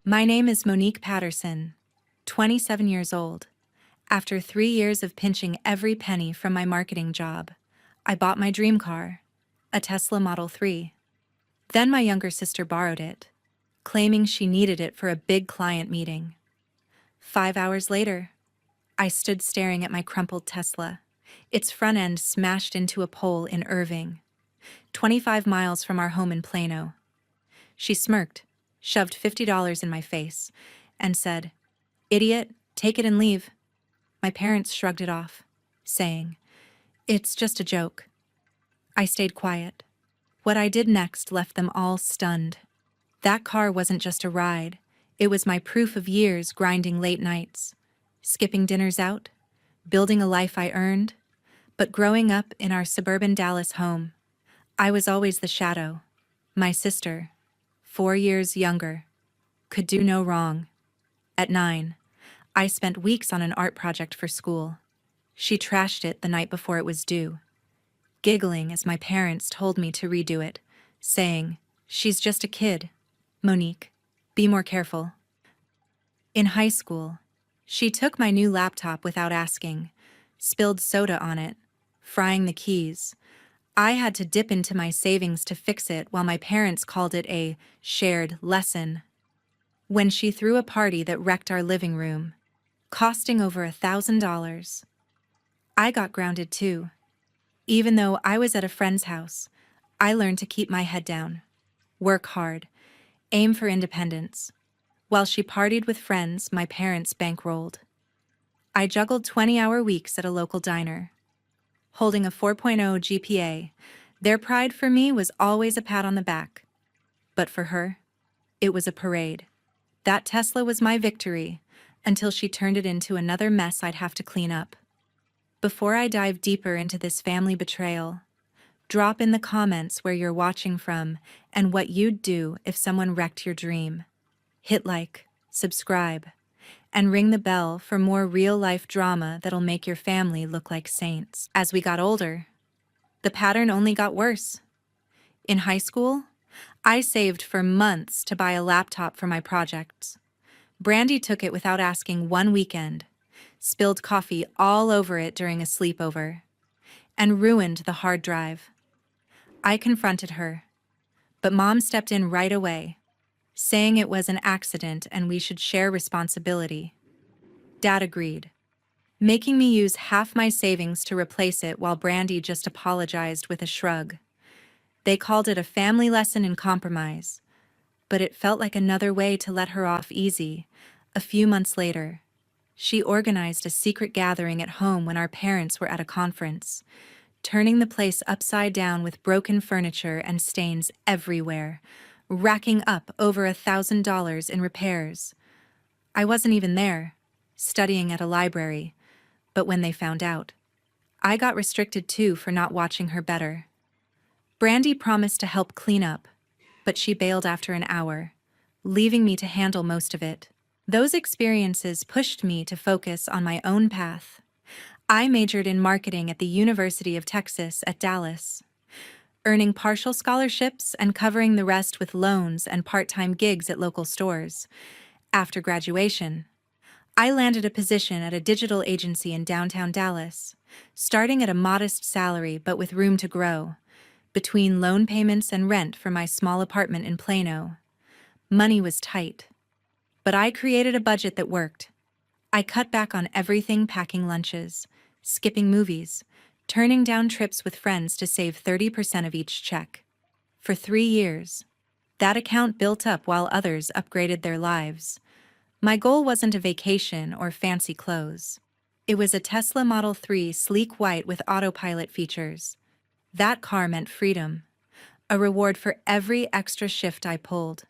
My name is Monnique Patterson, 27 years old. After 3 years of pinching every penny from my marketing job, I bought my dream car, a Tesla Model 3. Then my younger sister borrowed it, claiming she needed it for a big client meeting. 5 hours later, I stood staring at my crumpled Tesla, its front end smashed into a pole in Irving, 25 miles from our home in Plano. She smirked, shoved $50 in my face, and said, "Idiot, take it and leave." My parents shrugged it off, saying, "It's just a joke." I stayed quiet. What I did next left them all stunned. That car wasn't just a ride. It was my proof of years grinding late nights, skipping dinners out, building a life I earned. But growing up in our suburban Dallas home, I was always the shadow. My sister, 4 years younger, could do no wrong. At 9, I spent weeks on an art project for school. She trashed it the night before it was due, giggling as my parents told me to redo it, saying, "She's just a kid. Monnique, be more careful." In high school, she took my new laptop without asking, spilled soda on it, frying the keys. I had to dip into my savings to fix it while my parents called it a shared lesson. When she threw a party that wrecked our living room, costing over $1,000, I got grounded too. Even though I was at a friend's house, I learned to keep my head down, work hard, aim for independence. While she partied with friends my parents bankrolled, I juggled 20-hour weeks at a local diner. Holding a 4.0 GPA, their pride for me was always a pat on the back. But for her, it was a parade. That Tesla was my victory until she turned it into another mess I'd have to clean up. Before I dive deeper into this family betrayal, drop in the comments where you're watching from and what you'd do if someone wrecked your dream. Hit like, subscribe, and ring the bell for more real-life drama that'll make your family look like saints. As we got older, the pattern only got worse. In high school, I saved for months to buy a laptop for my projects. Brandy took it without asking one weekend, spilled coffee all over it during a sleepover, and ruined the hard drive. I confronted her, but Mom stepped in right away, saying it was an accident and we should share responsibility. Dad agreed, making me use half my savings to replace it while Brandy just apologized with a shrug. They called it a family lesson in compromise, but it felt like another way to let her off easy. A few months later, she organized a secret gathering at home when our parents were at a conference, turning the place upside down with broken furniture and stains everywhere, racking up over $1,000 in repairs. I wasn't even there, studying at a library, but when they found out, I got restricted too for not watching her better. Brandy promised to help clean up, but she bailed after an hour, leaving me to handle most of it. Those experiences pushed me to focus on my own path. I majored in marketing at the University of Texas at Dallas, earning partial scholarships and covering the rest with loans and part-time gigs at local stores. After graduation, I landed a position at a digital agency in downtown Dallas, starting at a modest salary but with room to grow. Between loan payments and rent for my small apartment in Plano, money was tight. But I created a budget that worked. I cut back on everything, packing lunches, skipping movies, turning down trips with friends to save 30% of each check. For 3 years, that account built up while others upgraded their lives. My goal wasn't a vacation or fancy clothes. It was a Tesla Model 3 sleek white with autopilot features. That car meant freedom, a reward for every extra shift I pulled.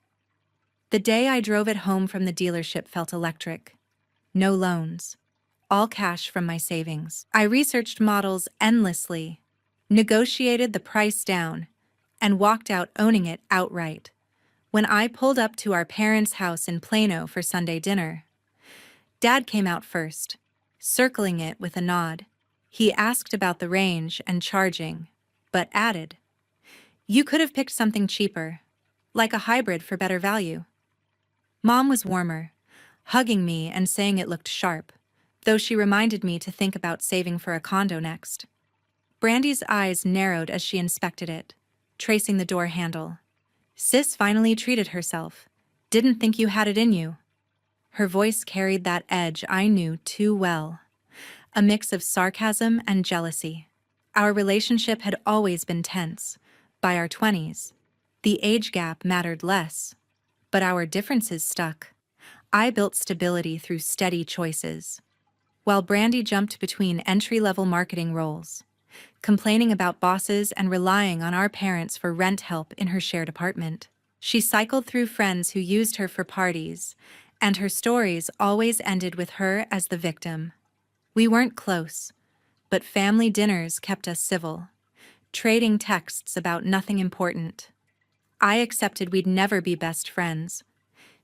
The day I drove it home from the dealership felt electric. No loans, all cash from my savings. I researched models endlessly, negotiated the price down, and walked out owning it outright. When I pulled up to our parents' house in Plano for Sunday dinner, Dad came out first, circling it with a nod. He asked about the range and charging, but added, "You could have picked something cheaper, like a hybrid for better value." Mom was warmer, hugging me and saying it looked sharp, though she reminded me to think about saving for a condo next. Brandy's eyes narrowed as she inspected it, tracing the door handle. Sis finally treated herself. Didn't think you had it in you. Her voice carried that edge I knew too well. A mix of sarcasm and jealousy. Our relationship had always been tense. By our 20s, the age gap mattered less. But our differences stuck. I built stability through steady choices, while Brandy jumped between entry-level marketing roles, complaining about bosses and relying on our parents for rent help in her shared apartment. She cycled through friends who used her for parties, and her stories always ended with her as the victim. We weren't close, but family dinners kept us civil, trading texts about nothing important. I accepted we'd never be best friends.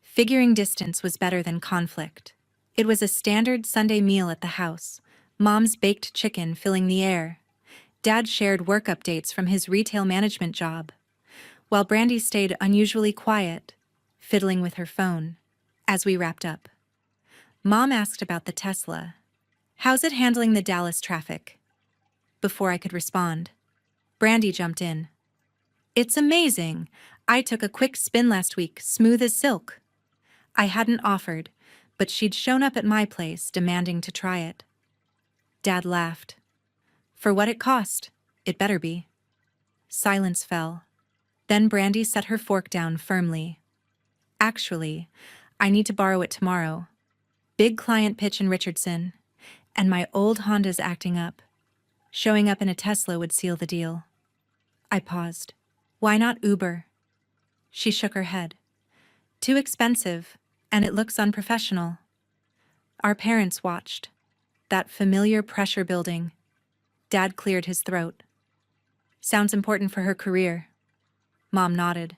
Figuring distance was better than conflict. It was a standard Sunday meal at the house, Mom's baked chicken filling the air. Dad shared work updates from his retail management job, while Brandy stayed unusually quiet, fiddling with her phone. As we wrapped up, Mom asked about the Tesla. "How's it handling the Dallas traffic?" Before I could respond, Brandy jumped in. "It's amazing. I took a quick spin last week, smooth as silk." I hadn't offered, but she'd shown up at my place demanding to try it. Dad laughed. "For what it cost, it better be." Silence fell. Then Brandy set her fork down firmly. "Actually, I need to borrow it tomorrow. Big client pitch in Richardson, and my old Honda's acting up. Showing up in a Tesla would seal the deal." I paused. "Why not Uber?" She shook her head. "Too expensive, and it looks unprofessional." Our parents watched. That familiar pressure building. Dad cleared his throat. "Sounds important for her career." Mom nodded.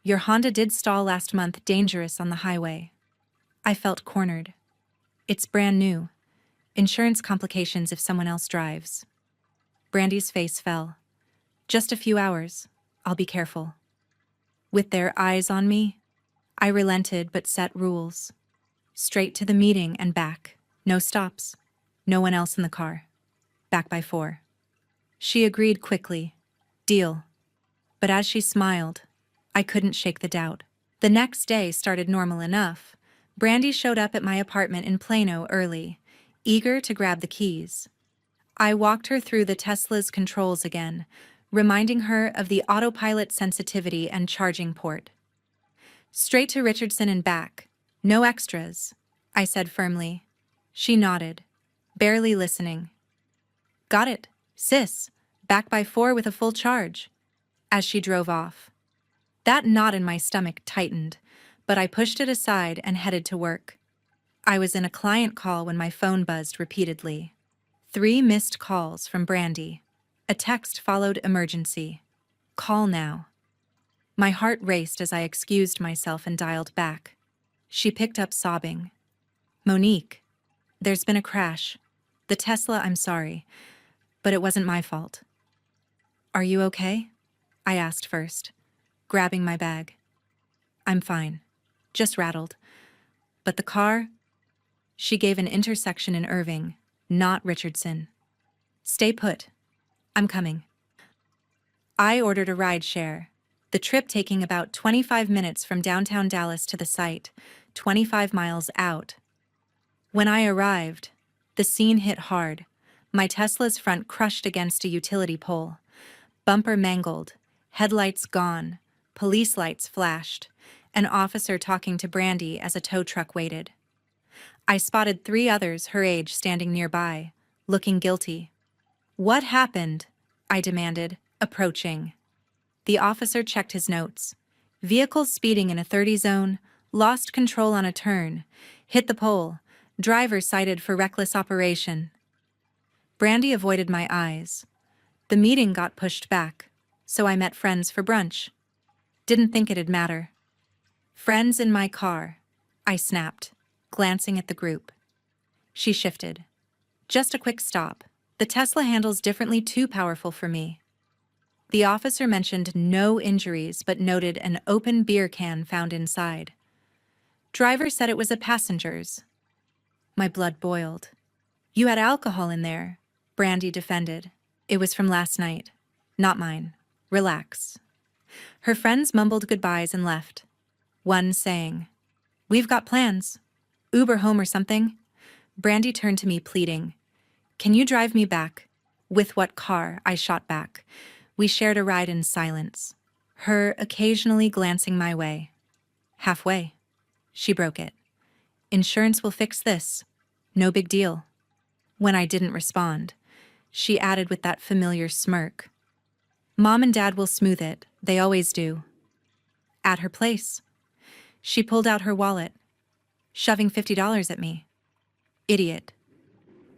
"Your Honda did stall last month, dangerous on the highway." I felt cornered. "It's brand new. Insurance complications if someone else drives." Brandy's face fell. "Just a few hours. I'll be careful." With their eyes on me, I relented but set rules. Straight to the meeting and back. No stops. No one else in the car. Back by 4. She agreed quickly. Deal. But as she smiled, I couldn't shake the doubt. The next day started normal enough. Brandy showed up at my apartment in Plano early, eager to grab the keys. I walked her through the Tesla's controls again, reminding her of the autopilot sensitivity and charging port. "Straight to Richardson and back. No extras," I said firmly. She nodded, barely listening. "Got it, sis. Back by 4 with a full charge." As she drove off. That knot in my stomach tightened, but I pushed it aside and headed to work. I was in a client call when my phone buzzed repeatedly. 3 missed calls from Brandy. A text followed emergency. "Call now." My heart raced as I excused myself and dialed back. She picked up sobbing. "Monnique, there's been a crash. The Tesla, I'm sorry, but it wasn't my fault." "Are you okay?" I asked first, grabbing my bag. "I'm fine. Just rattled. But the car?" She gave an intersection in Irving, not Richardson. "Stay put. I'm coming." I ordered a ride-share, the trip taking about 25 minutes from downtown Dallas to the site, 25 miles out. When I arrived, the scene hit hard. My Tesla's front crushed against a utility pole. Bumper mangled, headlights gone, police lights flashed, an officer talking to Brandy as a tow truck waited. I spotted 3 others her age standing nearby, looking guilty. "What happened?" I demanded, approaching. The officer checked his notes. "Vehicle speeding in a 30 zone, lost control on a turn, hit the pole, driver cited for reckless operation." Brandy avoided my eyes. The meeting got pushed back, so I met friends for brunch. Didn't think it'd matter. "Friends in my car," I snapped, glancing at the group. She shifted. "Just a quick stop. The Tesla handle's differently too powerful for me." The officer mentioned no injuries but noted an open beer can found inside. Driver said it was a passenger's. My blood boiled. You had alcohol in there, Brandy defended. It was from last night, not mine. Relax. Her friends mumbled goodbyes and left. One saying, "We've got plans. Uber home or something." Brandy turned to me pleading, "Can you drive me back?" With what car? I shot back. We shared a ride in silence, her occasionally glancing my way. Halfway. She broke it. "Insurance will fix this. No big deal." When I didn't respond, she added with that familiar smirk, "Mom and Dad will smooth it. They always do." At her place. She pulled out her wallet, shoving $50 at me. "Idiot.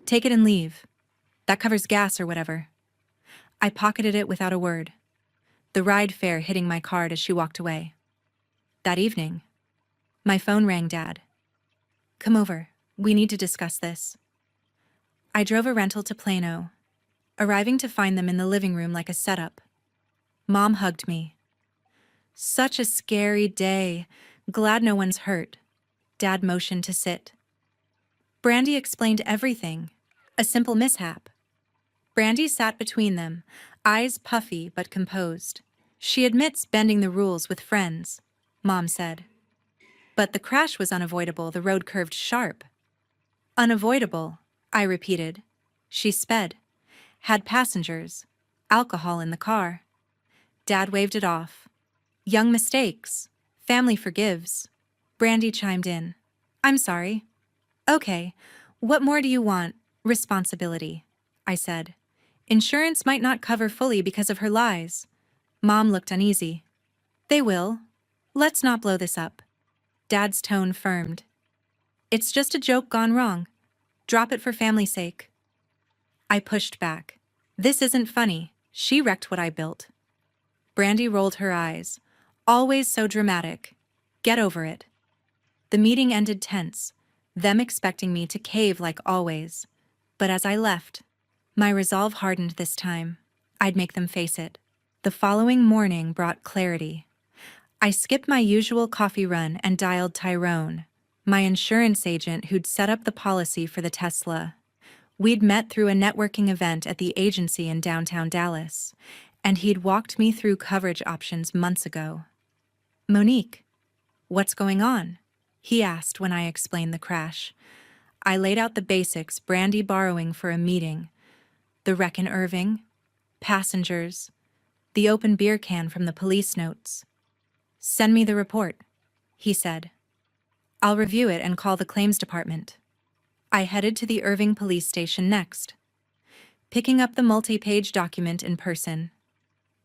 Take it and leave. That covers gas or whatever." I pocketed it without a word, the ride fare hitting my card as she walked away. That evening, my phone rang. "Dad. Come over. We need to discuss this." I drove a rental to Plano, arriving to find them in the living room like a setup. Mom hugged me. "Such a scary day. Glad no one's hurt." Dad motioned to sit. Brandy explained everything. A simple mishap. Brandy sat between them, eyes puffy but composed. "She admits bending the rules with friends," Mom said. "But the crash was unavoidable. The road curved sharp." "Unavoidable," I repeated. She sped. "Had passengers. Alcohol in the car." Dad waved it off. "Young mistakes. Family forgives." Brandy chimed in. "I'm sorry." "Okay, what more do you want?" "Responsibility," I said. "Insurance might not cover fully because of her lies." Mom looked uneasy. "They will. Let's not blow this up." Dad's tone firmed. "It's just a joke gone wrong. Drop it for family's sake." I pushed back. "This isn't funny. She wrecked what I built." Brandy rolled her eyes. "Always so dramatic. Get over it." The meeting ended tense, them expecting me to cave like always. But as I left, my resolve hardened this time. I'd make them face it. The following morning brought clarity. I skipped my usual coffee run and dialed Tyrone, my insurance agent who'd set up the policy for the Tesla. We'd met through a networking event at the agency in downtown Dallas, and he'd walked me through coverage options months ago. "Monnique, what's going on?" he asked when I explained the crash. I laid out the basics, Brandy borrowing for a meeting. The wreck in Irving, passengers, the open beer can from the police notes. "Send me the report," he said. "I'll review it and call the claims department." I headed to the Irving police station next, picking up the multi-page document in person.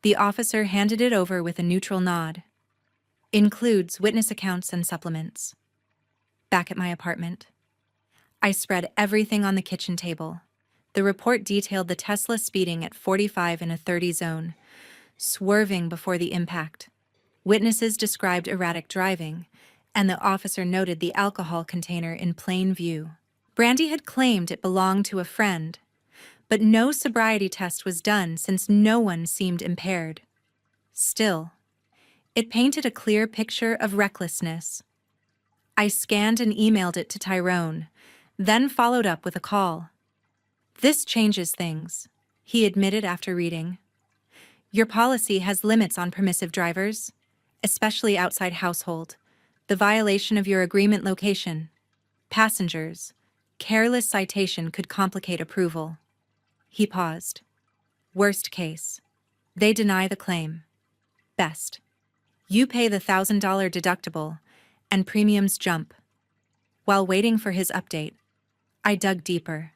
The officer handed it over with a neutral nod. "Includes witness accounts and supplements." Back at my apartment, I spread everything on the kitchen table. The report detailed the Tesla speeding at 45 in a 30 zone, swerving before the impact. Witnesses described erratic driving, and the officer noted the alcohol container in plain view. Brandy had claimed it belonged to a friend, but no sobriety test was done since no one seemed impaired. Still, it painted a clear picture of recklessness. I scanned and emailed it to Tyrone, then followed up with a call. "This changes things," he admitted after reading. "Your policy has limits on permissive drivers, especially outside household, the violation of your agreement location, passengers. Careless citation could complicate approval." He paused. "Worst case. They deny the claim. Best. You pay the $1,000 deductible, and premiums jump." While waiting for his update, I dug deeper.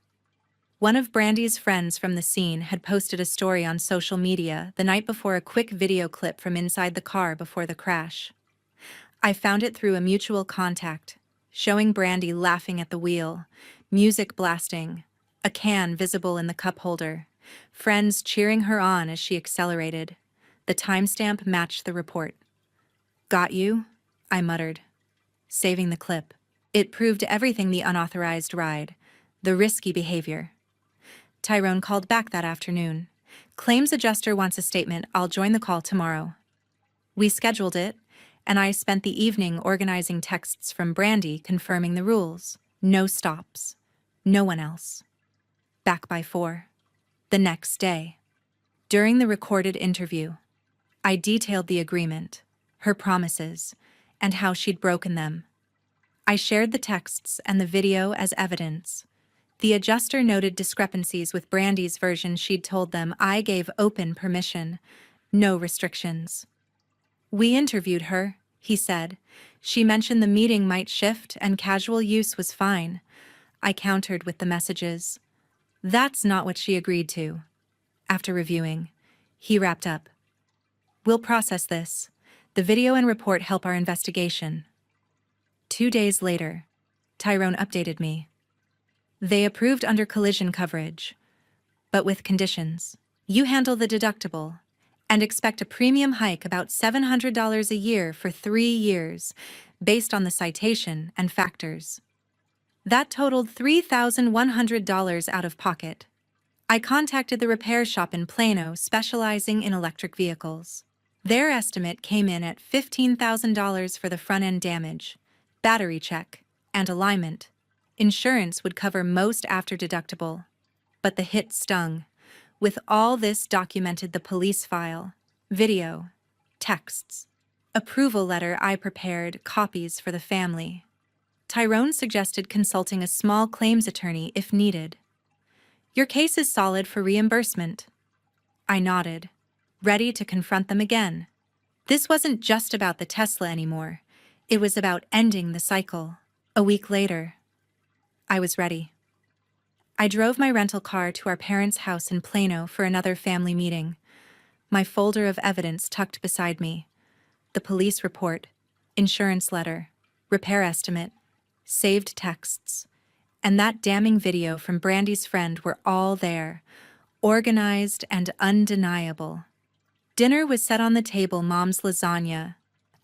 One of Brandy's friends from the scene had posted a story on social media the night before, a quick video clip from inside the car before the crash. I found it through a mutual contact, showing Brandy laughing at the wheel, music blasting, a can visible in the cup holder, friends cheering her on as she accelerated. The timestamp matched the report. "Got you?" I muttered, saving the clip. It proved everything: the unauthorized ride, the risky behavior. Tyrone called back that afternoon. "Claims adjuster wants a statement. I'll join the call tomorrow." We scheduled it, and I spent the evening organizing texts from Brandy confirming the rules. No stops. No one else. Back by 4. The next day. During the recorded interview, I detailed the agreement, her promises, and how she'd broken them. I shared the texts and the video as evidence. The adjuster noted discrepancies with Brandy's version. She'd told them I gave open permission, no restrictions. We interviewed her, he said. She mentioned the meeting might shift and casual use was fine. I countered with the messages. That's not what she agreed to. After reviewing, he wrapped up. We'll process this. The video and report help our investigation. 2 days later, Tyrone updated me. They approved under collision coverage, but with conditions. You handle the deductible and expect a premium hike about $700 a year for 3 years, based on the citation and factors. That totaled $3,100 out of pocket. I contacted the repair shop in Plano specializing in electric vehicles. Their estimate came in at $15,000 for the front-end damage, battery check, and alignment. Insurance would cover most after deductible. But the hit stung. With all this documented, the police file, video, texts, approval letter I prepared, copies for the family. Tyrone suggested consulting a small claims attorney if needed. Your case is solid for reimbursement. I nodded, ready to confront them again. This wasn't just about the Tesla anymore. It was about ending the cycle. A week later, I was ready. I drove my rental car to our parents' house in Plano for another family meeting. My folder of evidence tucked beside me. The police report, insurance letter, repair estimate, saved texts, and that damning video from Brandy's friend were all there, organized and undeniable. Dinner was set on the table, Mom's lasagna,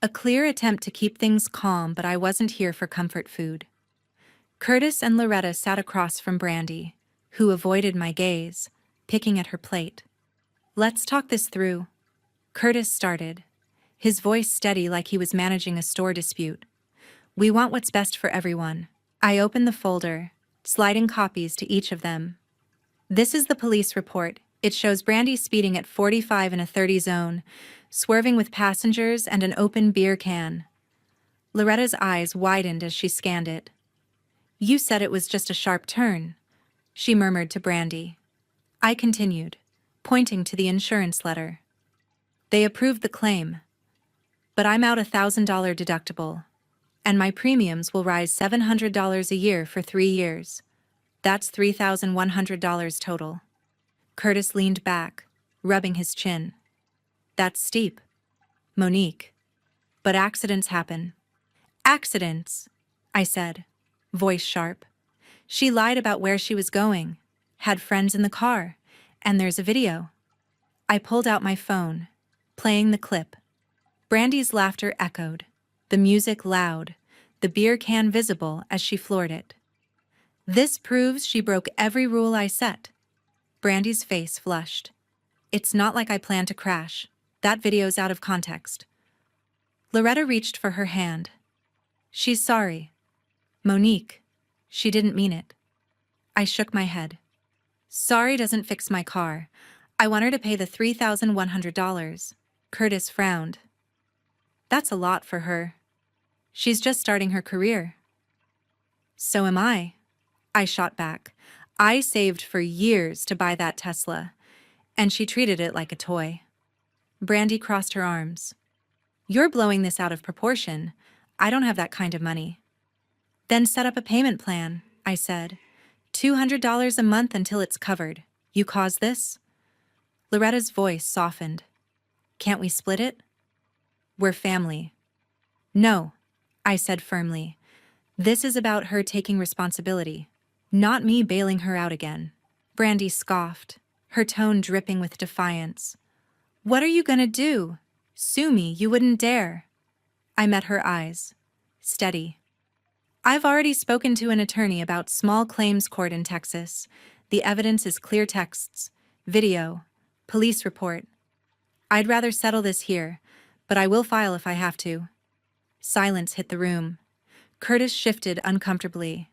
a clear attempt to keep things calm, but I wasn't here for comfort food. Curtis and Loretta sat across from Brandy, who avoided my gaze, picking at her plate. Let's talk this through. Curtis started, his voice steady like he was managing a store dispute. We want what's best for everyone. I opened the folder, sliding copies to each of them. This is the police report. It shows Brandy speeding at 45 in a 30 zone, swerving with passengers and an open beer can. Loretta's eyes widened as she scanned it. You said it was just a sharp turn, she murmured to Brandy. I continued, pointing to the insurance letter. They approved the claim, but I'm out $1,000 deductible, and my premiums will rise $700 a year for 3 years. That's $3,100 total. Curtis leaned back, rubbing his chin. That's steep, Monnique. But accidents happen. Accidents, I said, voice sharp. She lied about where she was going, had friends in the car, and there's a video. I pulled out my phone, playing the clip. Brandy's laughter echoed, the music loud, the beer can visible as she floored it. This proves she broke every rule I set. Brandy's face flushed. It's not like I planned to crash. That video's out of context. Loretta reached for her hand. She's sorry. Monnique, she didn't mean it. I shook my head. Sorry doesn't fix my car. I want her to pay the $3,100. Curtis frowned. That's a lot for her. She's just starting her career. So am I shot back. I saved for years to buy that Tesla, and she treated it like a toy. Brandy crossed her arms. You're blowing this out of proportion. I don't have that kind of money. Then set up a payment plan, I said. $200 a month until it's covered. You caused this? Loretta's voice softened. Can't we split it? We're family. No, I said firmly. This is about her taking responsibility, not me bailing her out again. Brandy scoffed, her tone dripping with defiance. What are you gonna do? Sue me, you wouldn't dare. I met her eyes, steady. I've already spoken to an attorney about small claims court in Texas. The evidence is clear texts, video, police report. I'd rather settle this here, but I will file if I have to. Silence hit the room. Curtis shifted uncomfortably.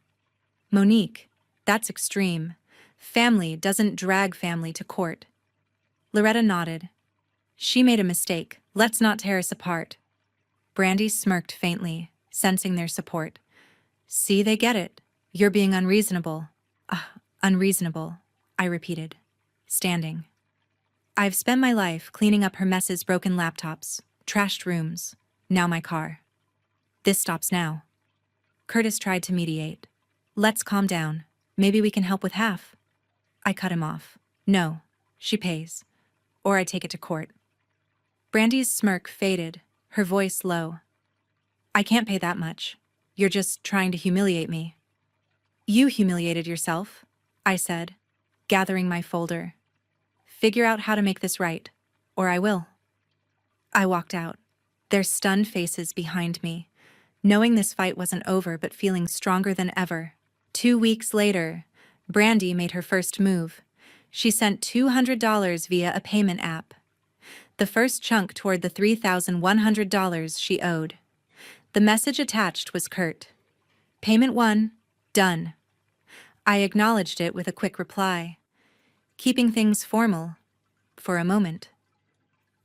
Monnique, that's extreme. Family doesn't drag family to court. Loretta nodded. She made a mistake. Let's not tear us apart. Brandy smirked faintly, sensing their support. See, they get it. You're being unreasonable. Unreasonable, I repeated, standing. I've spent my life cleaning up her messes, broken laptops, trashed rooms, now my car. This stops now. Curtis tried to mediate. Let's calm down. Maybe we can help with half. I cut him off. No, she pays. Or I take it to court. Brandy's smirk faded, her voice low. I can't pay that much. You're just trying to humiliate me. You humiliated yourself, I said, gathering my folder. Figure out how to make this right, or I will. I walked out, their stunned faces behind me, knowing this fight wasn't over but feeling stronger than ever. 2 weeks later, Brandy made her first move. She sent $200 via a payment app. The first chunk toward the $3,100 she owed. The message attached was curt. Payment 1, done. I acknowledged it with a quick reply, keeping things formal for a moment.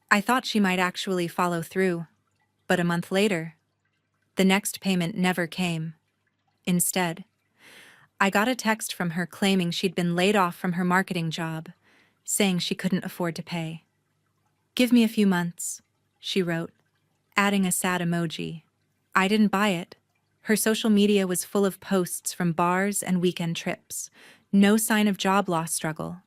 I thought she might actually follow through, but a month later, the next payment never came. Instead, I got a text from her claiming she'd been laid off from her marketing job, saying she couldn't afford to pay. Give me a few months, she wrote, adding a sad emoji. I didn't buy it. Her social media was full of posts from bars and weekend trips. No sign of job loss struggle.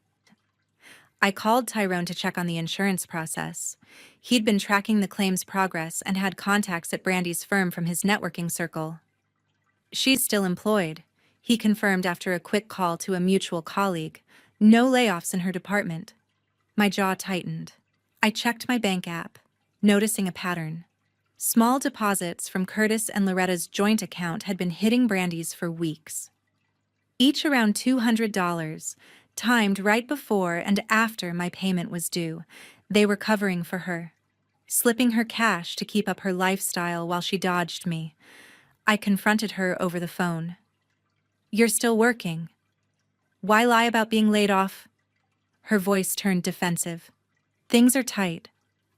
I called Tyrone to check on the insurance process. He'd been tracking the claim's progress and had contacts at Brandy's firm from his networking circle. She's still employed, he confirmed after a quick call to a mutual colleague. No layoffs in her department. My jaw tightened. I checked my bank app, noticing a pattern. Small deposits from Curtis and Loretta's joint account had been hitting Brandy's for weeks. Each around $200, timed right before and after my payment was due. They were covering for her, slipping her cash to keep up her lifestyle while she dodged me. I confronted her over the phone. You're still working. Why lie about being laid off? Her voice turned defensive. Things are tight.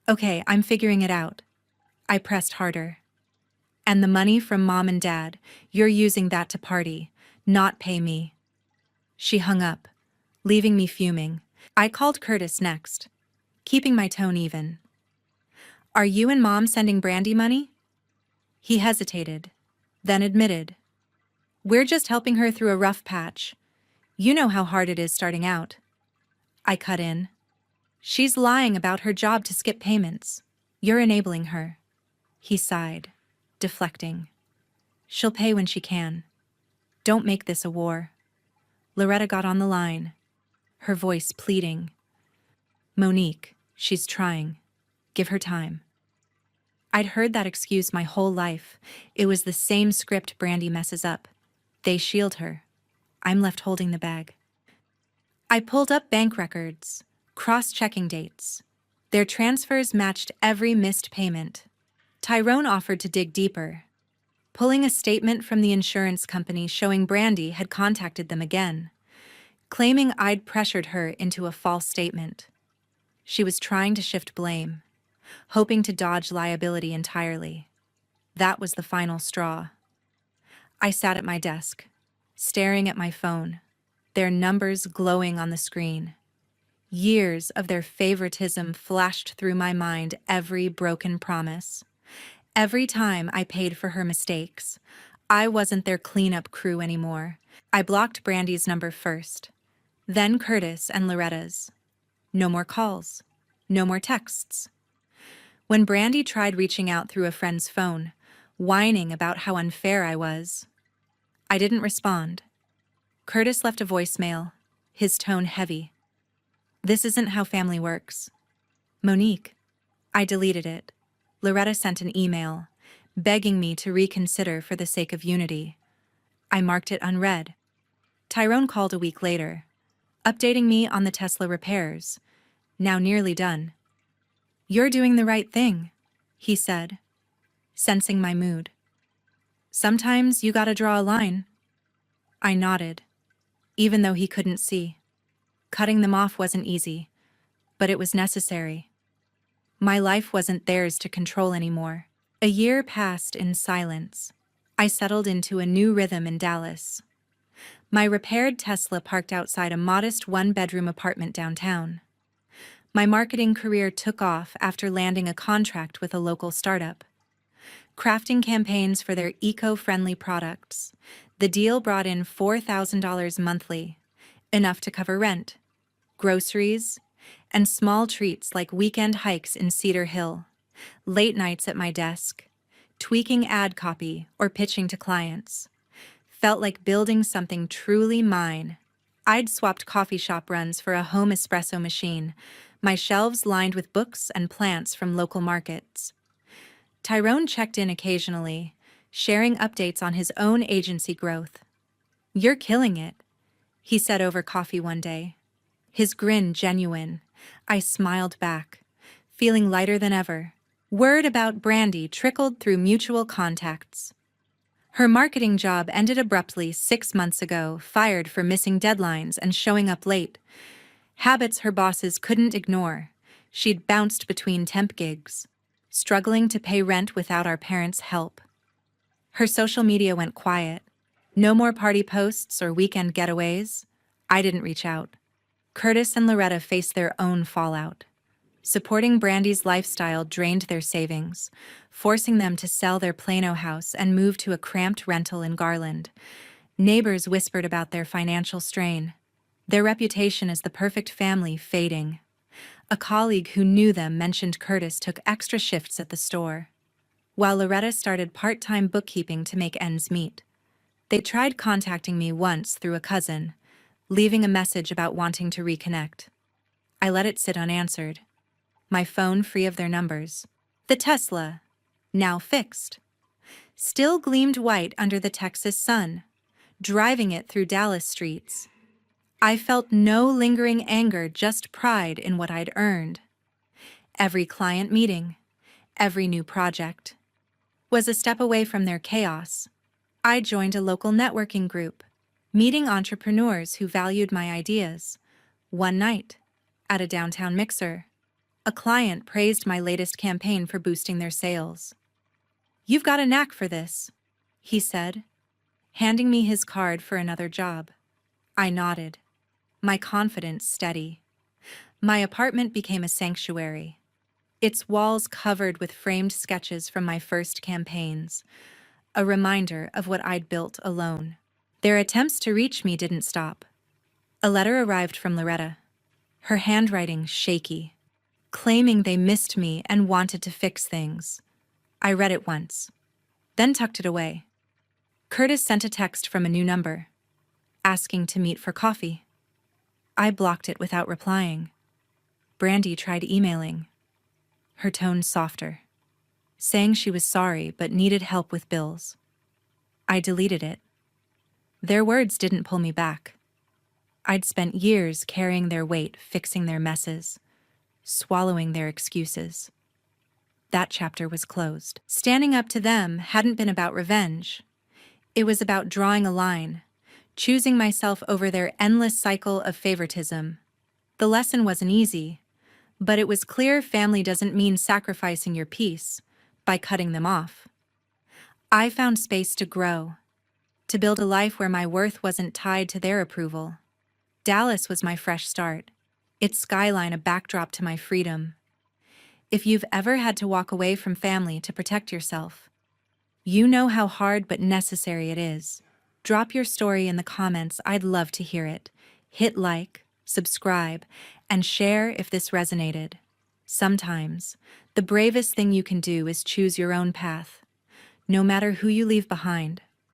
Okay, I'm figuring it out. I pressed harder. And the money from Mom and Dad, you're using that to party, not pay me. She hung up, leaving me fuming. I called Curtis next, keeping my tone even. Are you and Mom sending Brandy money? He hesitated, then admitted. We're just helping her through a rough patch. You know how hard it is starting out. I cut in. She's lying about her job to skip payments. You're enabling her. He sighed, deflecting. She'll pay when she can. Don't make this a war. Loretta got on the line, her voice pleading. Monnique, she's trying. Give her time. I'd heard that excuse my whole life. It was the same script Brandy messes up. They shield her. I'm left holding the bag. I pulled up bank records, cross-checking dates. Their transfers matched every missed payment. Tyrone offered to dig deeper, pulling a statement from the insurance company showing Brandy had contacted them again, claiming I'd pressured her into a false statement. She was trying to shift blame, hoping to dodge liability entirely. That was the final straw. I sat at my desk, staring at my phone, their numbers glowing on the screen. Years of their favoritism flashed through my mind, every broken promise. Every time I paid for her mistakes, I wasn't their cleanup crew anymore. I blocked Brandy's number first, then Curtis and Loretta's. No more calls, no more texts. When Brandy tried reaching out through a friend's phone, whining about how unfair I was, I didn't respond. Curtis left a voicemail, his tone heavy. This isn't how family works. Monnique. I deleted it. Loretta sent an email, begging me to reconsider for the sake of unity. I marked it unread. Tyrone called a week later, updating me on the Tesla repairs, now nearly done. You're doing the right thing, he said. sensing my mood. Sometimes you gotta draw a line. I nodded, even though he couldn't see. Cutting them off wasn't easy, but it was necessary. My life wasn't theirs to control anymore. A year passed in silence. I settled into a new rhythm in Dallas. My repaired Tesla parked outside a modest one-bedroom apartment downtown. My marketing career took off after landing a contract with a local startup. Crafting campaigns for their eco-friendly products, the deal brought in $4,000 monthly, enough to cover rent, groceries, and small treats like weekend hikes in Cedar Hill, late nights at my desk, tweaking ad copy or pitching to clients. Felt like building something truly mine. I'd swapped coffee shop runs for a home espresso machine, my shelves lined with books and plants from local markets. Tyrone checked in occasionally, sharing updates on his own agency growth. "You're killing it," he said over coffee one day. His grin genuine. I smiled back, feeling lighter than ever. Word about Brandy trickled through mutual contacts. Her marketing job ended abruptly 6 months ago, fired for missing deadlines and showing up late. Habits her bosses couldn't ignore. She'd bounced between temp gigs, struggling to pay rent without our parents' help. Her social media went quiet. No more party posts or weekend getaways. I didn't reach out. Curtis and Loretta faced their own fallout. Supporting Brandy's lifestyle drained their savings, forcing them to sell their Plano house and move to a cramped rental in Garland. Neighbors whispered about their financial strain, their reputation as the perfect family fading. A colleague who knew them mentioned Curtis took extra shifts at the store, while Loretta started part-time bookkeeping to make ends meet. They tried contacting me once through a cousin, leaving a message about wanting to reconnect. I let it sit unanswered, my phone free of their numbers. The Tesla, now fixed, still gleamed white under the Texas sun, driving it through Dallas streets. I felt no lingering anger, just pride in what I'd earned. Every client meeting, every new project, was a step away from their chaos. I joined a local networking group, meeting entrepreneurs who valued my ideas. One night, at a downtown mixer, a client praised my latest campaign for boosting their sales. "You've got a knack for this," he said, handing me his card for another job. I nodded, my confidence steady. My apartment became a sanctuary, its walls covered with framed sketches from my first campaigns, a reminder of what I'd built alone. Their attempts to reach me didn't stop. A letter arrived from Loretta, her handwriting shaky, claiming they missed me and wanted to fix things. I read it once, then tucked it away. Curtis sent a text from a new number, asking to meet for coffee. I blocked it without replying. Brandy tried emailing, her tone softer, saying she was sorry but needed help with bills. I deleted it. Their words didn't pull me back. I'd spent years carrying their weight, fixing their messes, swallowing their excuses. That chapter was closed. Standing up to them hadn't been about revenge. It was about drawing a line, choosing myself over their endless cycle of favoritism. The lesson wasn't easy, but it was clear family doesn't mean sacrificing your peace by cutting them off. I found space to grow, to build a life where my worth wasn't tied to their approval. Dallas was my fresh start, its skyline a backdrop to my freedom. If you've ever had to walk away from family to protect yourself, you know how hard but necessary it is. Drop your story in the comments. I'd love to hear it. Hit like, subscribe, and share if this resonated. Sometimes, the bravest thing you can do is choose your own path, no matter who you leave behind.